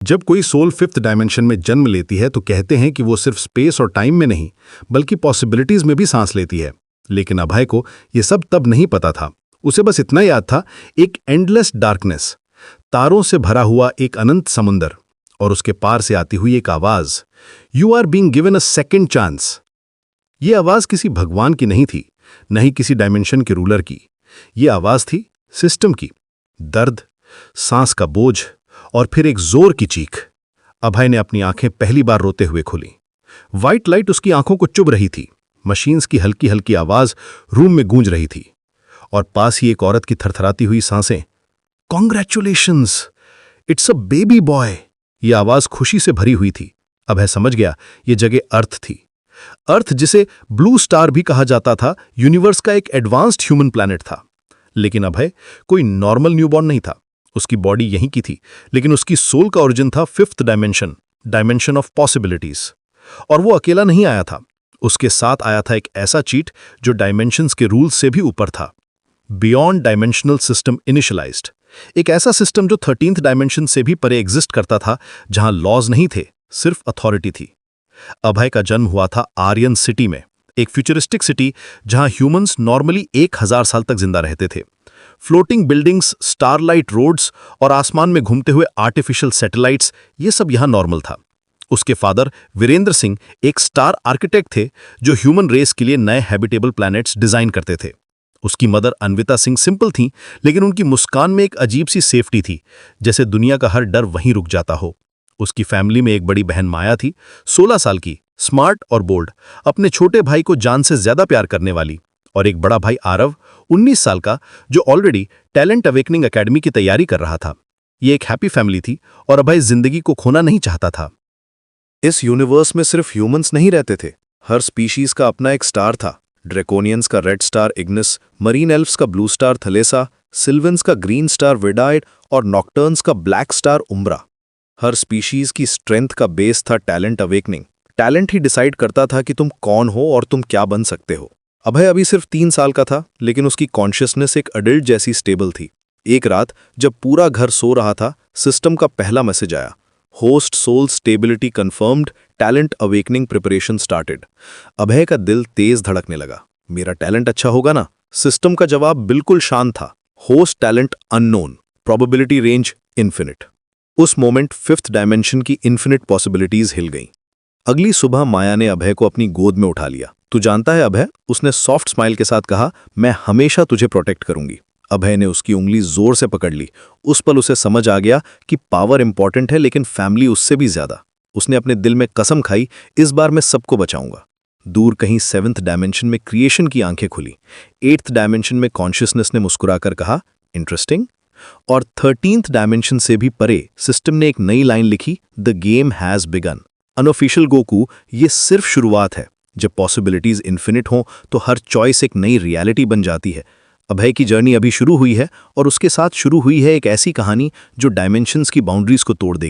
जब कोई soul fifth dimension में जन्म लेती है तो कहते हैं कि वो सिर्फ स्पेस और टाइम में नहीं बल्कि पॉसिबिलिटीज में भी सांस लेती है। लेकिन अभय को ये सब तब नहीं पता था। उसे बस इतना याद था, एक एंडलेस डार्कनेस, तारों से भरा हुआ एक अनंत समुंदर और उसके पार से आती हुई एक आवाज, you are being given a second chance. ये आवाज किसी भगवान की नहीं थी, न ही किसी डायमेंशन के रूलर की। ये आवाज थी सिस्टम की। दर्द, सांस का बोझ और फिर एक जोर की चीख। अभय ने अपनी आंखें पहली बार रोते हुए खोली। व्हाइट लाइट उसकी आंखों को चुभ रही थी। मशीन्स की हल्की हल्की आवाज रूम में गूंज रही थी और पास ही एक औरत की थरथराती हुई सांसें। Congratulations, it's a baby boy. यह आवाज खुशी से भरी हुई थी। अभय समझ गया ये जगह अर्थ थी। अर्थ, जिसे ब्लू स्टार भी कहा जाता था, यूनिवर्स का एक एडवांस्ड ह्यूमन प्लैनेट था। लेकिन अभय कोई नॉर्मल न्यूबॉर्न नहीं था। उसकी बॉडी यहीं की थी, लेकिन उसकी सोल का ओरिजिन था fifth dimension, dimension of possibilities. और वो अकेला नहीं आया था, उसके साथ आया था एक ऐसा चीट जो डायमेंशंस के रूल्स से भी ऊपर था। बियॉन्ड डायमेंशनल सिस्टम इनिशियलाइज्ड, एक ऐसा सिस्टम जो 13th डायमेंशन से भी परे एग्जिस्ट करता था, जहां लॉज नहीं थे, सिर्फ अथॉरिटी थी। अभय का जन्म हुआ था आर्यन सिटी में, एक फ्यूचरिस्टिक सिटी जहां ह्यूमंस नॉर्मली 1000 साल तक जिंदा रहते थे। फ्लोटिंग बिल्डिंग्स, स्टारलाइट रोड्स और आसमान में घूमते हुए आर्टिफिशियल सैटेलाइट्स, ये सब यहां नॉर्मल था। उसके फादर वीरेंद्र सिंह एक स्टार आर्किटेक्ट थे जो ह्यूमन रेस के लिए नए हैबिटेबल प्लैनेट्स डिजाइन करते थे। उसकी मदर अन्विता सिंह सिंपल थी, लेकिन उनकी मुस्कान में एक अजीब सी सेफ्टी थी, जैसे दुनिया का हर डर वहीं रुक जाता हो। उसकी फैमिली में एक बड़ी बहन माया थी, 16 साल की, स्मार्ट और बोल्ड, अपने छोटे भाई को जान से ज्यादा प्यार करने वाली, और एक बड़ा भाई आरव, 19 साल का, जो ऑलरेडी टैलेंट अवेकनिंग एकेडमी की तैयारी कर रहा था। ये एक हैप्पी फैमिली थी और अभय जिंदगी को खोना नहीं चाहता था। इस यूनिवर्स में सिर्फ ह्यूमंस नहीं रहते थे, हर स्पीशीज का अपना एक स्टार था। ड्रैकोनियंस का red star Ignis, marine elves का ब्लू स्टार थलेसा, सिल्वेंस का ग्रीन स्टार विडाइड और नॉक्टर्न्स का ब्लैक स्टार उम्ब्रा। हर स्पीशीज की स्ट्रेंथ का बेस था टैलेंट अवेकनिंग। टैलेंट ही डिसाइड करता था कि तुम कौन हो और तुम क्या बन सकते हो। अभय अभी सिर्फ 3 साल का था, लेकिन उसकी कॉन्शियसनेस एक अडल्ट जैसी स्टेबल थी। एक रात जब पूरा घर सो रहा था, सिस्टम का पहला मैसेज आया, host soul stability confirmed, talent awakening preparation started. Abhay का दिल तेज धड़कने लगा। मेरा टैलेंट अच्छा होगा ना? सिस्टम का जवाब बिल्कुल शांत था, host talent unknown, probability range infinite. उस मोमेंट फिफ्थ डायमेंशन की इन्फिनिट पॉसिबिलिटीज हिल गईं। अगली सुबह माया ने अभय को अपनी गोद में उठा लिया। तू जानता है अभय, उसने सॉफ्ट स्माइल के साथ कहा, मैं हमेशा तुझे प्रोटेक्ट करूंगी। अभय ने उसकी उंगली जोर से पकड़ ली। उस पल उसे समझ आ गया कि पावर इंपॉर्टेंट है, लेकिन फैमिली उससे भी ज्यादा। उसने अपने दिल में कसम खाई, इस बार मैं सबको बचाऊंगा। दूर कहीं 7th डायमेंशन में क्रिएशन की आंखें खुली। 8th डायमेंशन में कॉन्शियसनेस ने मुस्कुराकर कहा, इंटरेस्टिंग। और 13th डायमेंशन से भी परे सिस्टम ने एक नई लाइन लिखी, the game has begin. Unofficial Goku, ये सिर्फ शुरुआत है। जब पॉसिबिलिटीज इन्फिनिट हों तो हर चॉइस एक नई रियलिटी बन जाती है। अभय की जर्नी अभी शुरू हुई है और उसके साथ शुरू हुई है एक ऐसी कहानी जो डायमेंशंस की बाउंड्रीज को तोड़ देगी।